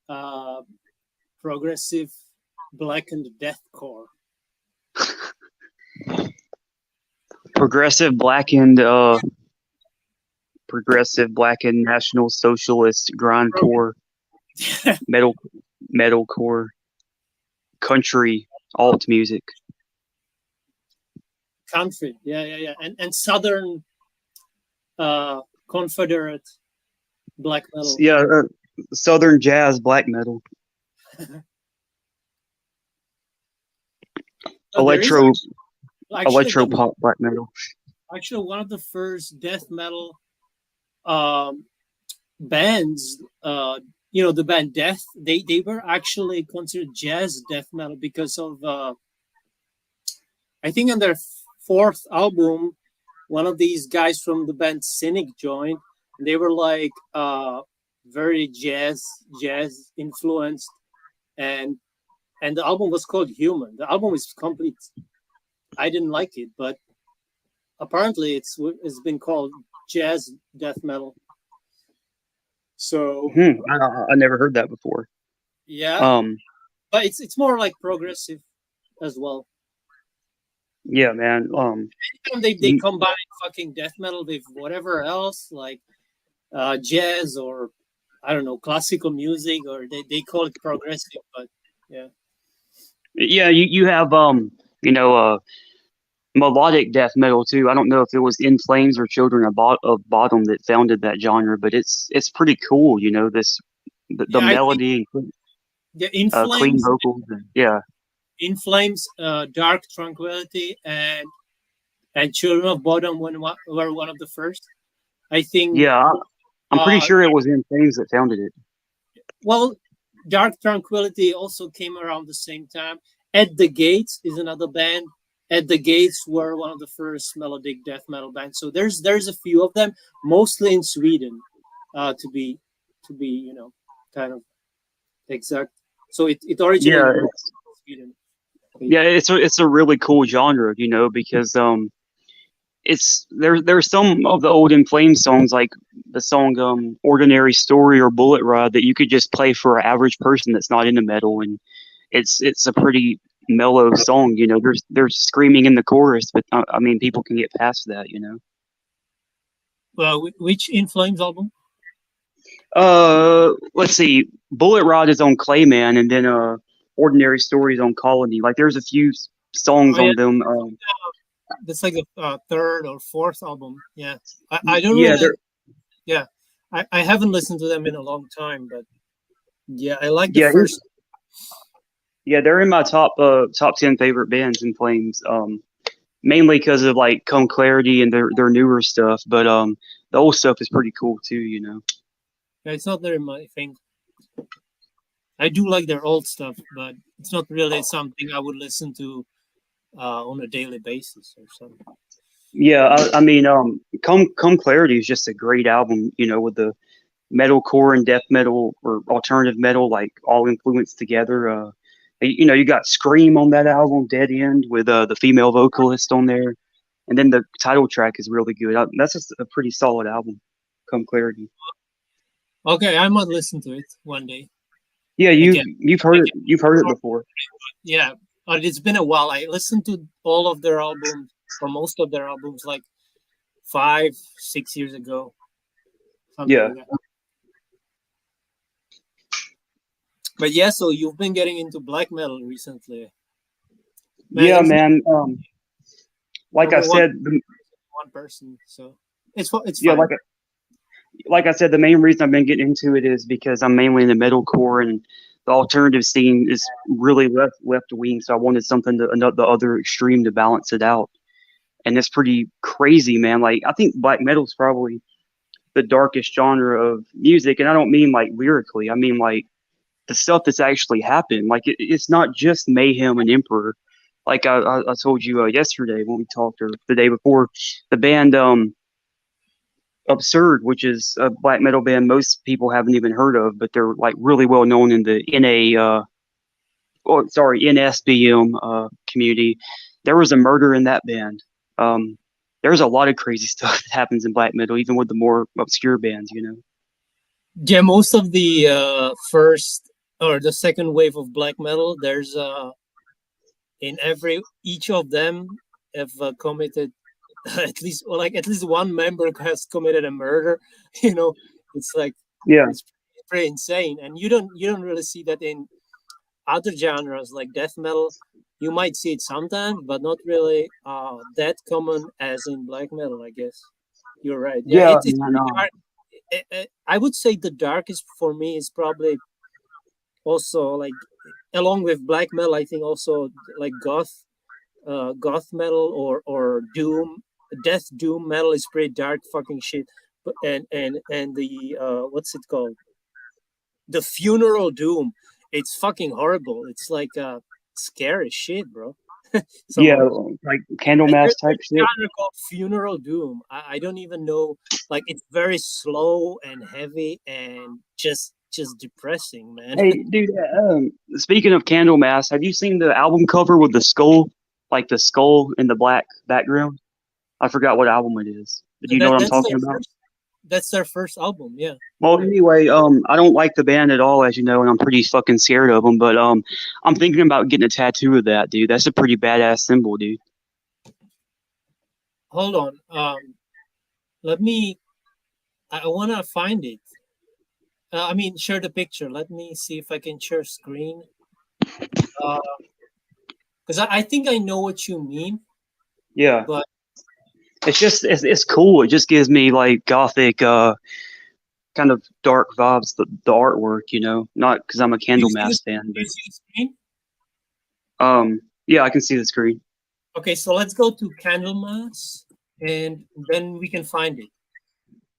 uh, progressive blackened deathcore. Progressive blackened, National Socialist grindcore, metal, metalcore, country, alt music. Country, yeah, and southern Confederate black metal. Yeah, southern jazz black metal, There is electro actually electro pop black metal. one of the first death metal um, bands. The band Death. They were actually considered jazz death metal because of I think on their fourth album, one of these guys from the band Cynic joined. And they were like very jazz influenced, and the album was called Human. The album is complete. I didn't like it, but apparently it's been called jazz death metal. So I never heard that before. yeah, but it's more like progressive as well. Yeah, man. Anytime they combine fucking death metal with whatever else, like jazz or I don't know, classical music, or they call it progressive, but yeah. Yeah, you have melodic death metal too. I don't know if it was In Flames or Children of Bottom that founded that genre, but it's pretty cool. The Yeah, I think melody, the In clean Flames, vocals. Yeah, In Flames, Dark Tranquility, and Children of Bottom were one of the first. I think. yeah. I'm pretty sure it was In Flames that founded it. Well, Dark Tranquility also came around the same time. At the Gates is another band. At the Gates were one of the first melodic death metal bands. So there's a few of them, mostly in Sweden, to be kind of exact. So it Yeah, originated in Sweden. yeah. It's a really cool genre, because it's there's some of the old In Flames songs like the song Ordinary Story or Bullet Rod that you could just play for an average person that's not into metal, and it's a pretty mellow song. There's screaming in the chorus, but I mean people can get past that. Well, which In Flames album? Let's see. Bullet Rod is on Clayman, and then Ordinary Stories on Colony. Like there's a few songs Oh yeah, on them. that's like the third or fourth album. Yeah, I don't Yeah, really. Yeah, I haven't listened to them in a long time, but yeah, I like the yeah, first. yeah. They're in my top 10 favorite bands In Flames. Mainly because of like Come Clarity and their newer stuff, but the old stuff is pretty cool too. Yeah, it's not really my thing. I do like their old stuff, but it's not really something I would listen to on a daily basis or something. Yeah, I mean, Come Clarity is just a great album. With the metalcore and death metal or alternative metal like all influenced together. You got Scream on that album, Dead End, with the female vocalist on there, and then the title track is really good. That's just a pretty solid album, Come Clarity. Okay, I might listen to it one day. Yeah, Again, you've heard it before. yeah, but it's been a while. I listened to all of their albums or most of their albums like 5-6 years ago, something Yeah, like that. But yeah, so you've been getting into black metal recently, man. yeah, There's man. Like I only one said, person, so it's yeah, fine. like I said, the main reason I've been getting into it is because I'm mainly in the metalcore and the alternative scene is really left wing. So I wanted something the other extreme to balance it out. And it's pretty crazy, man. Like I think black metal is probably the darkest genre of music, and I don't mean like lyrically. I mean like the stuff that's actually happened. Like it's not just Mayhem and Emperor. Like I told you yesterday when we talked, or the day before, the band Absurd, which is a black metal band most people haven't even heard of, but they're like really well known in the NSBM community. There was a murder in that band. There's a lot of crazy stuff that happens in black metal, even with the more obscure bands. Yeah, most of the first or the second wave of black metal. There's in every each of them have committed at least, or like at least one member has committed a murder. You know, it's like Yeah, it's pretty insane, and you don't really see that in other genres like death metal. You might see it sometimes, but not really that common as in black metal, I guess. You're right. Yeah, yeah, it's man. pretty dark. I would say the darkest for me is probably also like, along with black metal, I think also like goth metal or doom, death doom metal is pretty dark fucking shit. But and the what's it called, the funeral doom, it's fucking horrible. It's like scary shit, bro. Some Yeah, of it. like Candlemass There's type a shit. genre called funeral doom. I don't even know, like it's very slow and heavy and just depressing, man. Hey, dude. Speaking of Candlemass, have you seen the album cover with the skull, like the skull in the black background? I forgot what album it is. But do you know that what I'm that's talking their about? first that's their first album, yeah. Well, Right. anyway, I don't like the band at all, as you know, and I'm pretty fucking scared of them. But I'm thinking about getting a tattoo of that, dude. That's a pretty badass symbol, dude. Hold on. Let me. I wanna find it. I mean, share the picture. Let me see if I can share screen. Because I think I know what you mean, Yeah, but it's just it's cool. It just gives me like gothic, kind of dark vibes. The artwork, you know, not because I'm a do you see this? Candlemass fan, Do you see the screen? but yeah, I can see the screen. Okay, so let's go to Candlemas, and then we can find it.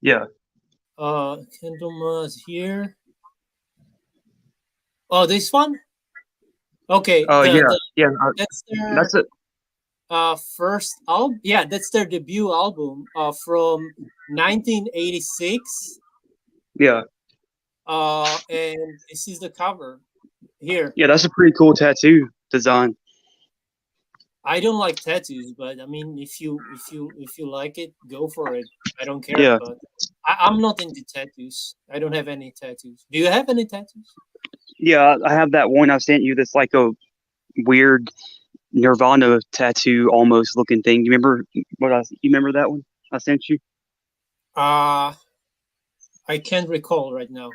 Yeah. Candlemas here. Oh, this one. Okay, Yeah, yeah. that's their That's it. first album. Yeah, that's their debut album from 1986. Yeah, And this is the cover here. yeah. That's a pretty cool tattoo design. I don't like tattoos, but I mean, if you like it, go for it. I don't care, Yeah, but I'm not into tattoos. I don't have any tattoos. Do you have any tattoos? yeah. I have that one I sent you. That's like a weird Nirvana tattoo almost looking thing. You remember what I? You remember that one I sent you? Uh I can't recall right now.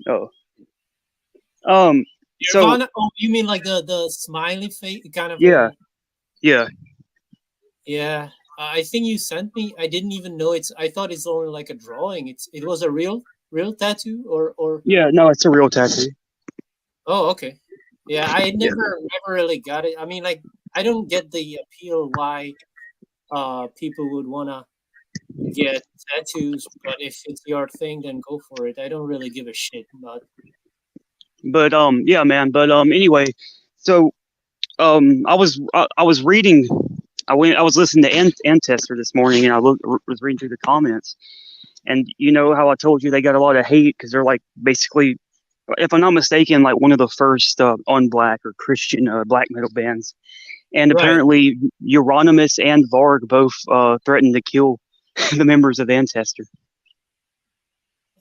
Oh, um. So Nirvana? Oh, you mean like the smiley face kind of yeah, a? yeah, Yeah, I think you sent me. I didn't even know it's. I thought it's only like a drawing. It was a real tattoo or. yeah. No, it's a real tattoo. Oh, okay. Yeah, I Yeah, never really got it. I mean, like I don't get the appeal why people would wanna get tattoos, but if it's your thing, then go for it. I don't really give a shit. But but yeah, man. But anyway, so I was reading. I was listening to Ancestor this morning, and was reading through the comments. And you know how I told you they got a lot of hate because they're like basically, if I'm not mistaken, like one of the first unblack or Christian black metal bands. And right. apparently, Euronymous and Varg both threatened to kill the members of Ancestor.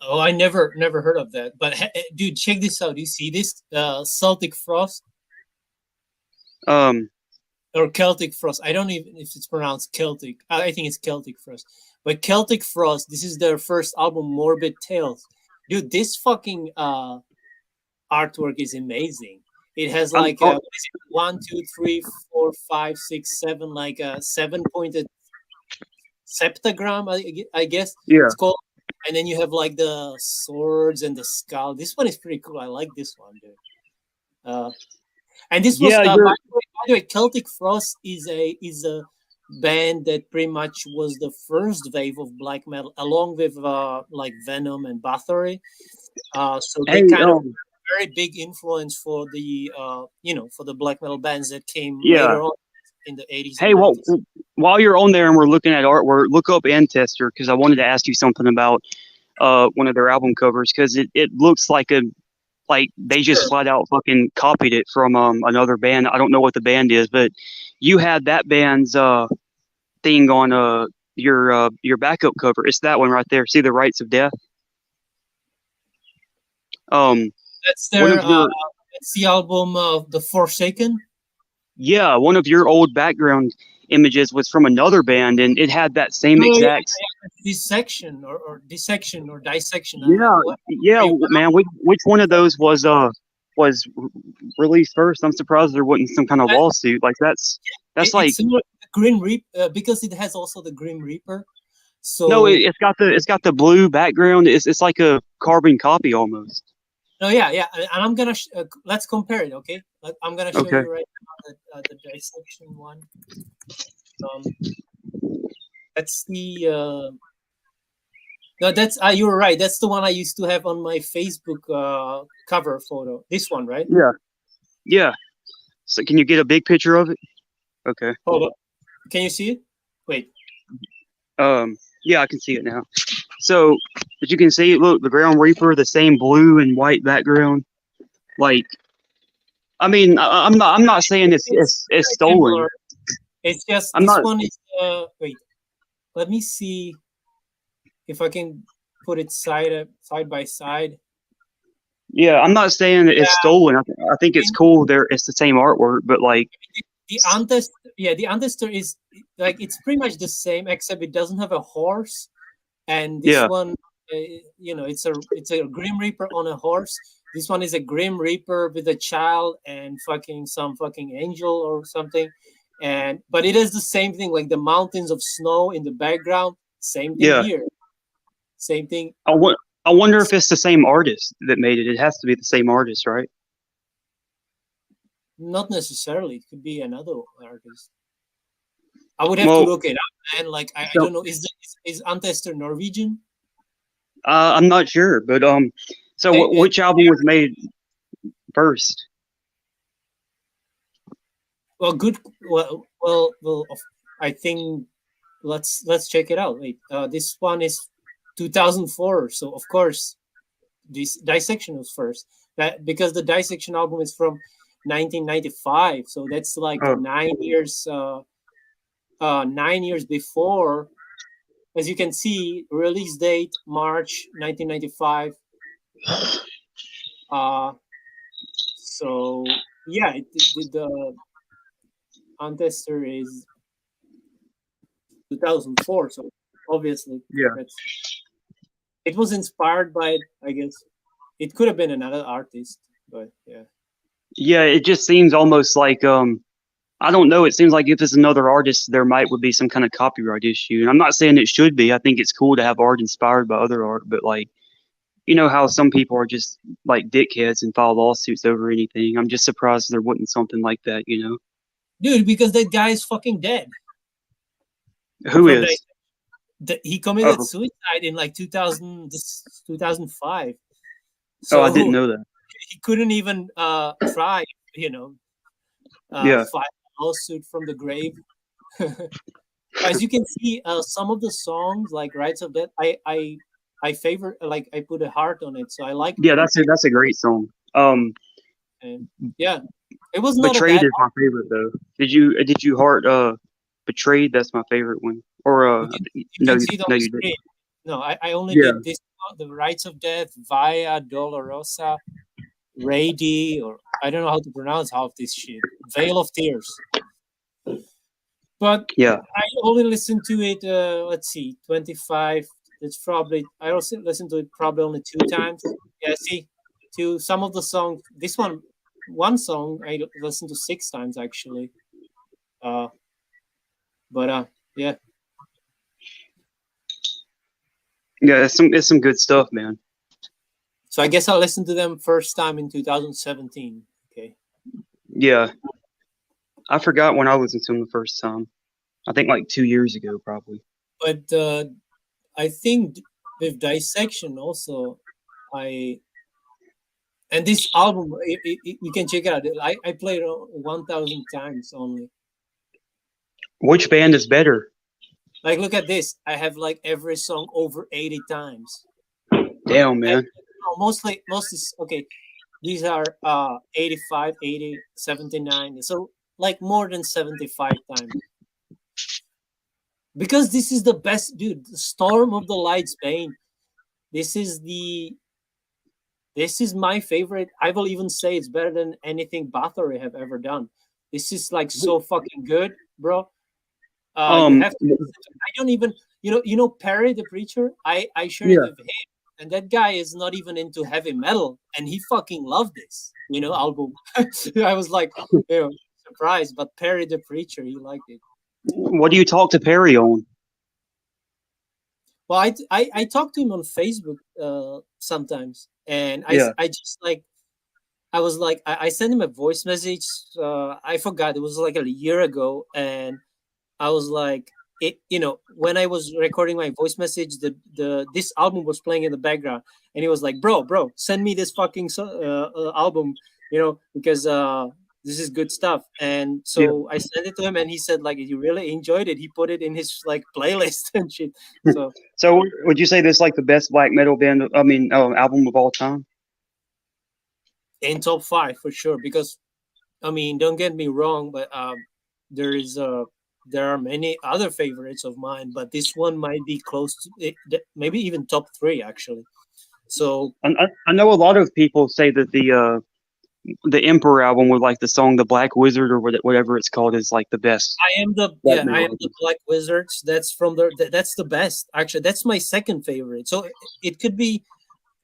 Oh, I never heard of that. But dude, check this out. You see this Celtic Frost Um, or Celtic Frost? I don't even if it's pronounced Celtic. I think it's Celtic Frost. But Celtic Frost, this is their first album, Morbid Tales. Dude, this fucking artwork is amazing. It has I'm, like oh, what is it? 1, 2, 3, 4, 5, 6, 7, like a 7 pointed septagram. I guess yeah, it's called. And then you have like the swords and the skull. This one is pretty cool. I like this one, dude. Uh, and this was yeah, you're by the way, Celtic Frost is a band that pretty much was the first wave of black metal, along with like Venom and Bathory. So they hey, kind of very big influence for the for the black metal bands that came yeah. later on in the 80s and Hey, well, 90s. while you're on there and we're looking at artwork, look up Ancestor because I wanted to ask you something about one of their album covers because it looks like they just Sure. flat out fucking copied it from another band. I don't know what the band is, but you had that band's thing on your backup cover. It's that one right there. See the Rites of Death. Um, That's one their of your that's the album of The Forsaken. yeah, one of your old background images was from another band, and it had that same Oh yeah, exact. dissection or dissection or dissection. Yeah, What? yeah, man. Which one of those was released first? I'm surprised there wasn't some kind of lawsuit. Like that's like It's similar to the Grim Reaper because it has also the Grim Reaper. no, So it's got the blue background. It's like a carbon copy almost. no, yeah, yeah, and I'm gonna let's compare it. Okay, I'm gonna show Okay. you right now the dissection one. Um, that's the no, that's you were right. That's the one I used to have on my Facebook cover photo. This one, right? Yeah. Yeah. So can you get a big picture of it? Okay. Hold on. Can you see it? Wait. Yeah, I can see it now. So, as you can see, look, the Ground Reaper, the same blue and white background. Like, I mean, I'm not saying it's Very stolen. similar. It's just I'm this not. one is wait. Let me see if I can put it side by side. Yeah, I'm not saying that it's Yeah, stolen. I think it's cool. There, it's the same artwork, but like, the the Antester is like it's pretty much the same except it doesn't have a horse, and this yeah, one, it's a Grim Reaper on a horse. This one is a Grim Reaper with a child and fucking some fucking angel or something, and but it is the same thing like the mountains of snow in the background. Same thing yeah. here. Same thing. I want. I wonder if it's the same artist that made it. It has to be the same artist, right? Not necessarily. It could be another artist. I would have to Well, look it up, man. Like I so don't know. Is Antester Norwegian? I'm not sure, but so Eh, eh, which album was made first? well, good. I think let's check it out. Wait, this one is 2004, so of course this dissection was first. That because the dissection album is from 1995, so that's like Oh, 9 years. 9 years before, as you can see, release date March 1995. So yeah, the Antester is 2004. So obviously, yeah. that's it was inspired by it. I guess it could have been another artist, but yeah. Yeah, it just seems almost like I don't know. It seems like if it's another artist, there might would be some kind of copyright issue. And I'm not saying it should be. I think it's cool to have art inspired by other art, but like you know how some people are just like dickheads and file lawsuits over anything. I'm just surprised there wasn't something like that. You know, Dude, because that guy is fucking dead. who From the, is? he committed Oh, suicide in like 2005. oh, I didn't So know that. he couldn't even try, you know, Yeah, file a lawsuit from the grave. As you can see, some of the songs like "Rights of Death," I favor like I put a heart on it, so I like yeah, it. that's a great song. And yeah, it was not a Betrayed bad. is my favorite though. Did you heart Betrayed? That's my favorite one. Or You can see it on no the you didn't. screen. No, I only Yeah, did this: "The Rights of Death," "Via Dolorosa," "Rady," or I don't know how to pronounce half this shit. "Veil of Tears." But yeah, I only listened to it. Let's see, 25. It's probably I also listened to it probably only two times. Yeah, see, to some of the songs. This one song I listened to six times actually. Uh, but yeah. yeah. It's some good stuff, man. So I guess I listened to them first time in 2017. Okay, Yeah, I forgot when I listened to them the first time. I think like 2 years ago, probably. but I think with dissection also, I and this album you can check it out. I played it 1,000 times only. Which band is better? Like, look at this. I have like every song over 80 times. Damn, And, man. mostly, okay, these are 85, 80, 79. So, like, more than 75 times. Because this is the best, dude. The Storm of the Lights Bane. This is this is my favorite. I will even say it's better than anything Bathory have ever done. This is like so fucking good, bro. You Um, have to listen to it. I don't even, Perry the Preacher. I shared it yeah. with him, and that guy is not even into heavy metal, and he fucking loved this, album. I was like, surprised, but Perry the Preacher, he liked it. What do you talk to Perry on? Well, I talk to him on Facebook sometimes, and Yeah. I just like I was like I sent him a voice message. I forgot it was like a year ago, and I was like, when I was recording my voice message, the this album was playing in the background, and he was like, bro, send me this fucking album, because this is good stuff. And Yeah. so I sent it to him, and he said like he really enjoyed it. He put it in his like playlist and shit. So So would you say this like the best black metal band? I mean, album of all time? in top five for sure, because I mean, don't get me wrong, but there is there are many other favorites of mine, but this one might be close to it, maybe even top three actually. So I know a lot of people say that the Emperor album with like the song "The Black Wizard" or whatever it's called is like the best black I metal am the album. Black Wizards. That's from that's the best actually. That's my second favorite. So it could be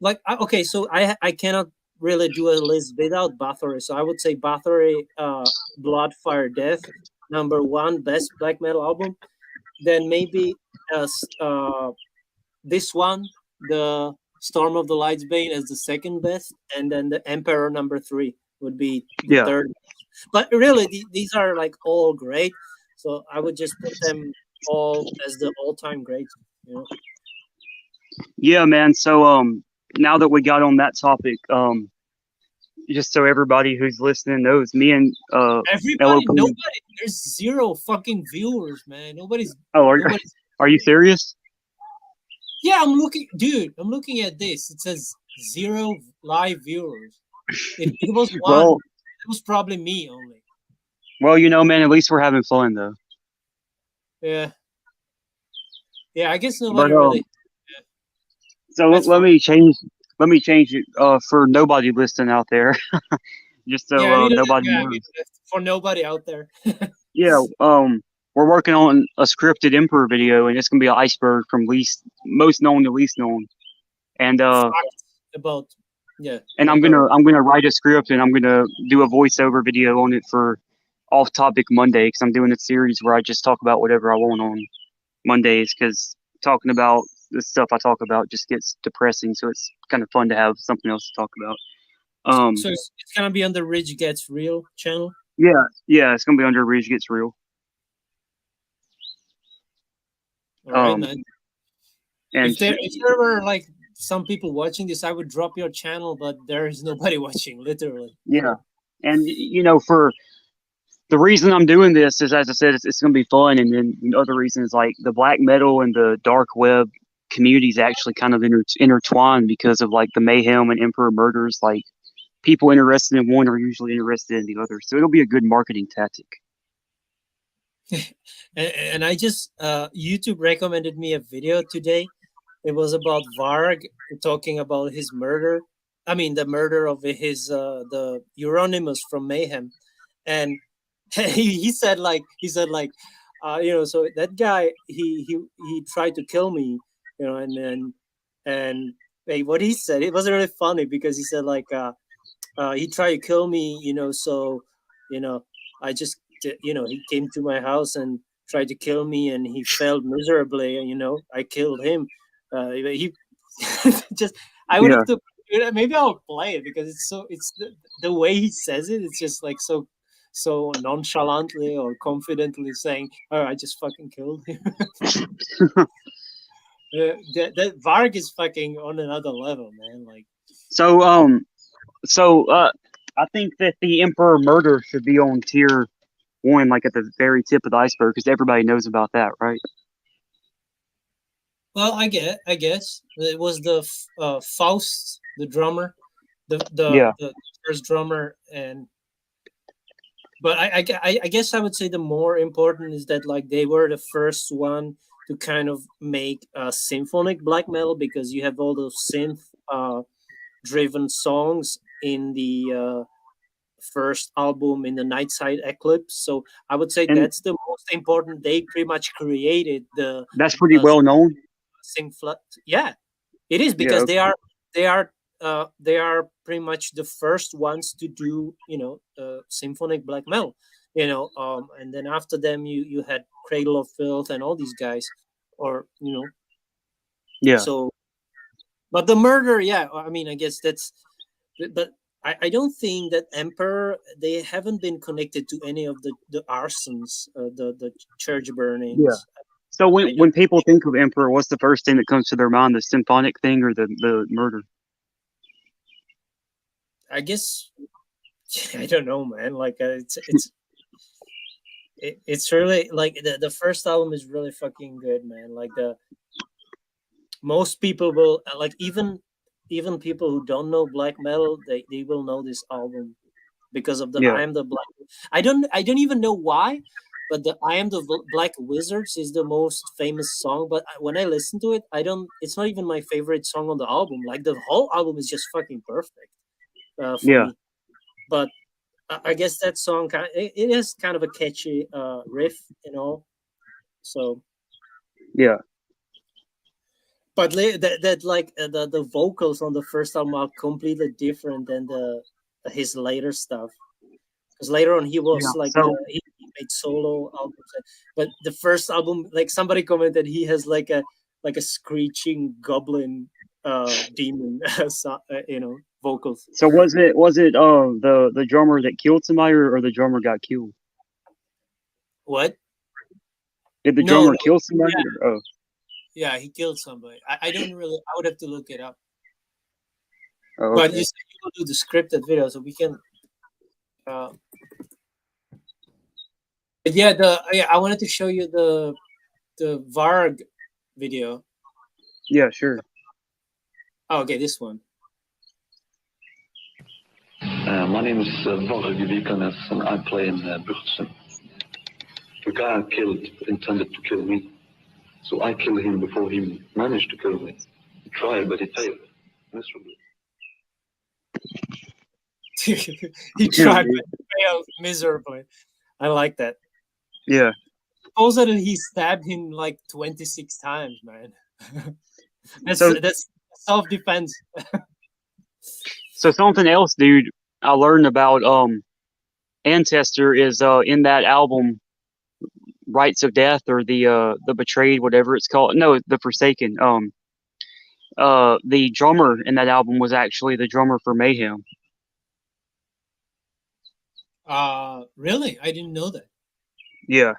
like okay. So I cannot really do a list without Bathory. So I would say Bathory, Blood, Fire, Death, number one best black metal album. Then maybe this one, the Storm of the Lights Bane, as the second best, and then the Emperor number three would be the Yeah, third. But really, these are like all great. So I would just put them all as the all-time greats. You know, yeah, man. So now that we got on that topic, just so everybody who's listening knows, me and everybody, LOP. nobody, there's zero fucking viewers, man. Oh, Nobody's. are you serious? Yeah, I'm looking, dude. I'm looking at this. It says zero live viewers. If it was one, Well, it was probably me only. man. At least we're having fun though. Yeah. Yeah, I guess But nobody really. Yeah, so that's let fine. me change. Let me change it for nobody listening out there, just so Yeah, nobody yeah, I mean, knows. for nobody out there. Yeah, we're working on a scripted Emperor video, and it's gonna be an iceberg from least most known to least known. And Facts about I'm Emperor. gonna write a script, and I'm gonna do a voiceover video on it for Off Topic Monday, because I'm doing a series where I just talk about whatever I want on Mondays, because talking about the stuff I talk about just gets depressing. So it's kind of fun to have something else to talk about. So it's gonna be on the Ridge Gets Real channel. Yeah, it's gonna be under Ridge Gets Real. All right, Um, man. and If there were like some people watching this, I would drop your channel, but there is nobody watching, literally. yeah, So and for the reason I'm doing this is, as I said, it's going to be fun, and then the other reason is like the black metal and the dark web communities actually kind of intertwined because of like the mayhem and emperor murders. Like people interested in one are usually interested in the other, so it'll be a good marketing tactic. and I just YouTube recommended me a video today. It was about Varg talking about his murder. I mean, the murder of his the Euronymous from Mayhem, and he said like so that guy he tried to kill me, and hey, what he said, it was really funny because he said like he tried to kill me, so you know I just he came to my house and tried to kill me, and he failed miserably, and I killed him. He just I would Yeah. have to maybe I'll play it because it's the way he says it, it's just like so nonchalantly or confidently saying, "Oh, I just fucking killed him." That Varg is fucking on another level, man. Like, So I think that the emperor murder should be on tier one, like at the very tip of the iceberg, because everybody knows about that, right? well, I guess it was the Faust, the drummer, Yeah. the first drummer, and but I guess I would say the more important is that like they were the first one to kind of make symphonic black metal because you have all those synth driven songs in the first album, in the Nightside Eclipse. So I would say And that's the most important. They pretty much created the that's pretty uh, well known. yeah, it is, Yeah, because they are they are pretty much the first ones to do, symphonic black metal, and then after them you had Cradle of Filth and all these guys, or yeah. so. But the murder, yeah, I mean, I guess that's, but I don't think that Emperor, they haven't been connected to any of the arsons, the church Yeah. burnings. So I when don't. people think of Emperor, what's the first thing that comes to their mind? The symphonic thing or the murder? I guess I don't know, man. Like it's really like the first album is really fucking good, man. Like the most people will like, even people who don't know black metal, they will know this album because of the Yeah, I am the black. I don't even know why, but the I am the Black Wizards is the most famous song. But when I listen to it, I don't. It's not even my favorite song on the album. Like the whole album is just fucking perfect for yeah, me. But I guess that song it is kind of a catchy riff, So, yeah, but that like the vocals on the first album are completely different than the his later stuff. Because later on he yeah. was like So he made solo albums, but the first album, like somebody commented, he has like a screeching goblin demon, vocals. so was it the drummer that killed somebody or the drummer got killed? What? Did the No, drummer no, kill somebody? yeah, Or, oh, yeah, he killed somebody. I don't really. I would have to look it up. oh, But you okay. said you will do the scripted video, so we can. Uh, but yeah, I wanted to show you the Varg video. Yeah, sure. Oh, okay, this one. My name is Varg Vikanes, and I play in Burtsen. The guy I killed intended to kill me, so I killed him before he managed to kill me. He tried, but he failed miserably. He Yeah, tried but failed miserably. I like that. yeah. Supposedly he stabbed him like 26 times, man. that's So that's self defense. so something else, dude. I learned about Ancestor is in that album Rites of Death or the Betrayed, whatever it's called. No, the Forsaken. The drummer in that album was actually the drummer for Mayhem. Really? I didn't know that. Yeah,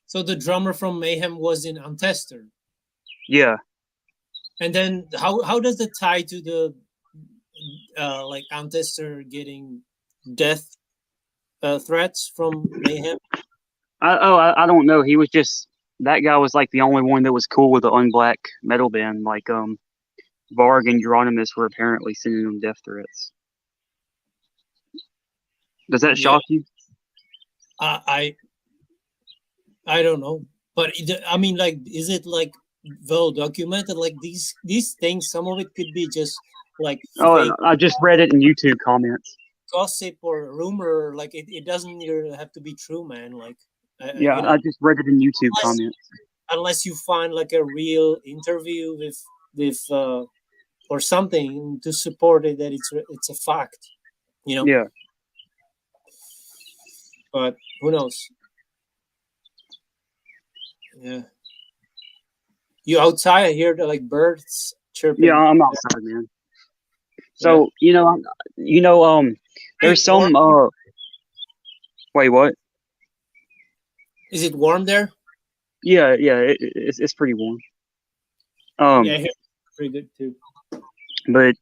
So the drummer from Mayhem was in Antester. yeah. And then how does that tie to the like Antester getting death threats from Mayhem? I don't know. He was just that guy was like the only one that was cool with the unblack metal band. Like Varg and Euronymous were apparently sending him death threats. Does that Yeah, shock you? I I don't know, but I mean, like, is it like well documented? Like these things, some of it could be just like Oh, fake I just read it in YouTube comments. gossip or rumor. Like it doesn't even have to be true, man. Like Yeah, I just read it in YouTube unless comments. unless you find like a real interview with or something to support it that it's a fact, you know. Yeah. But who knows? Yeah, you outside, I hear the like birds Yeah, chirping. I'm outside, man. Yeah, So is there's it warm? some wait, what? Is it warm there? Yeah, yeah, it's pretty warm. Yeah, Um, here it's pretty good too.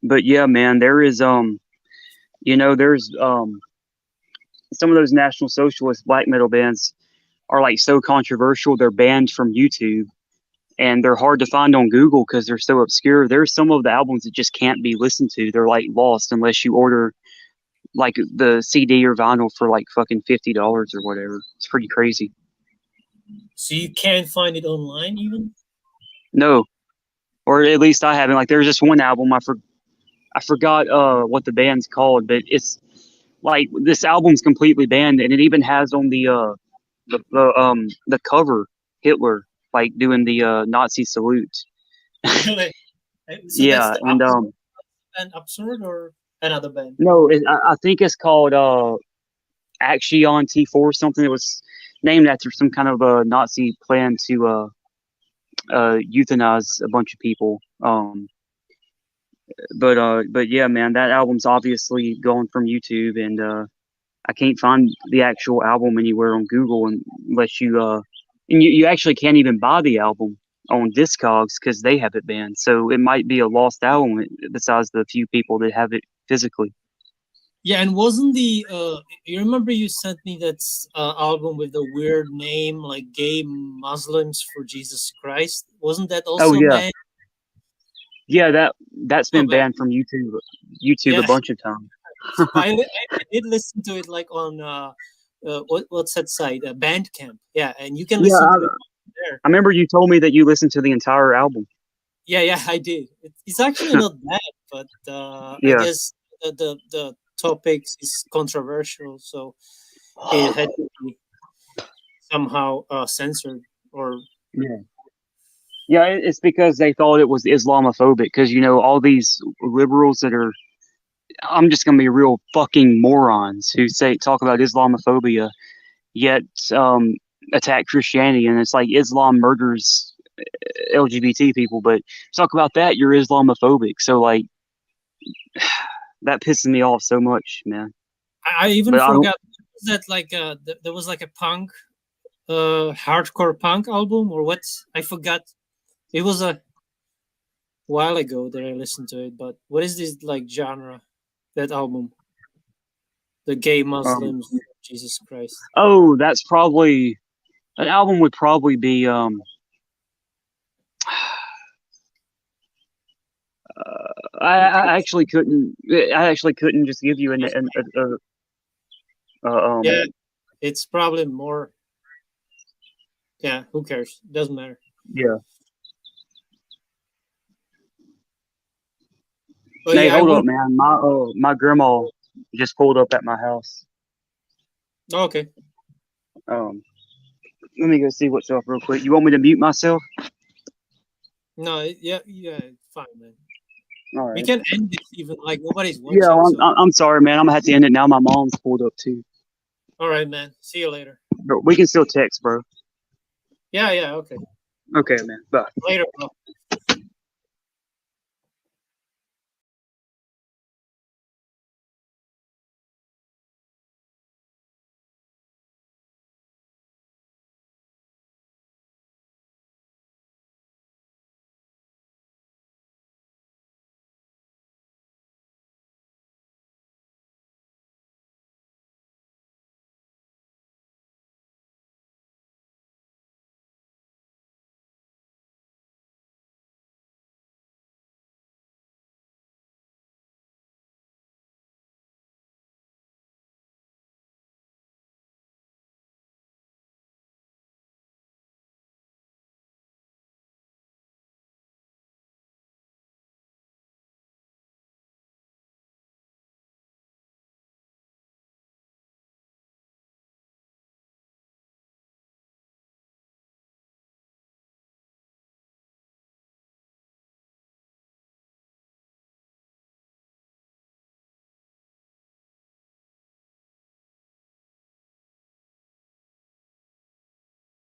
but yeah, man, there is there's some of those National Socialist black metal bands are like so controversial they're banned from YouTube and they're hard to find on Google because they're so obscure. There's some of the albums that just can't be listened to. They're like lost unless you order like the CD or vinyl for like fucking $50 or whatever. It's pretty crazy. So you can't find it online even? No, or at least I haven't. Like there's just one album I forgot what the band's called, but it's like this album's completely banned, and it even has on the cover Hitler like doing the Nazi salute. Really? So that's Yeah, the and absurd or another band? no, I think it's called Action T4 or something. It was named after some kind of a Nazi plan to euthanize a bunch of people. But yeah, man, that album's obviously gone from YouTube, and I can't find the actual album anywhere on Google unless you actually can't even buy the album on Discogs because they have it banned. So it might be a lost album besides the few people that have it physically. Yeah, and wasn't the you remember you sent me that album with the weird name like Gay Muslims for Jesus Christ? Wasn't that Oh also yeah, banned? yeah, that's So been bad. banned from YouTube a Yeah, bunch of times. I did listen to it like on what's that site? Bandcamp. Yeah, and you can Yeah, listen to it there. I remember you told me that you listened to the entire album. Yeah, I did. It's actually not bad, but I Yeah. guess the topics is controversial, so it had to be somehow censored or Yeah. Yeah, it's because they thought it was Islamophobic. Because all these liberals that are, I'm just gonna be real fucking morons who talk about Islamophobia, yet attack Christianity, and it's like Islam murders LGBT people, but talk about that, you're Islamophobic. So like, that pisses me off so much, man. I even But I don't. forgot that like there was like a punk hardcore punk album or what, I forgot. It was a while ago that I listened to it, but what is this like genre, that album, the Gay Um, Muslims Jesus Christ? oh, that's probably an album would probably be I actually couldn't. I actually couldn't just give you Yeah, it's probably more. Yeah, who cares? Doesn't matter. yeah. But Hey, yeah, I hold up, will. man. My grandma just pulled up at my house. Okay. Um, let me go see what's up real quick. You want me to mute myself? No, yeah, it's fine, man. All We right. can end this even like nobody's Yeah, watching. So, I'm sorry, man. I'm gonna have to end it now. My mom's pulled up too, all right, man. See you later. but we can still text, bro. Yeah, okay. Okay, man. Bye. Later, bro.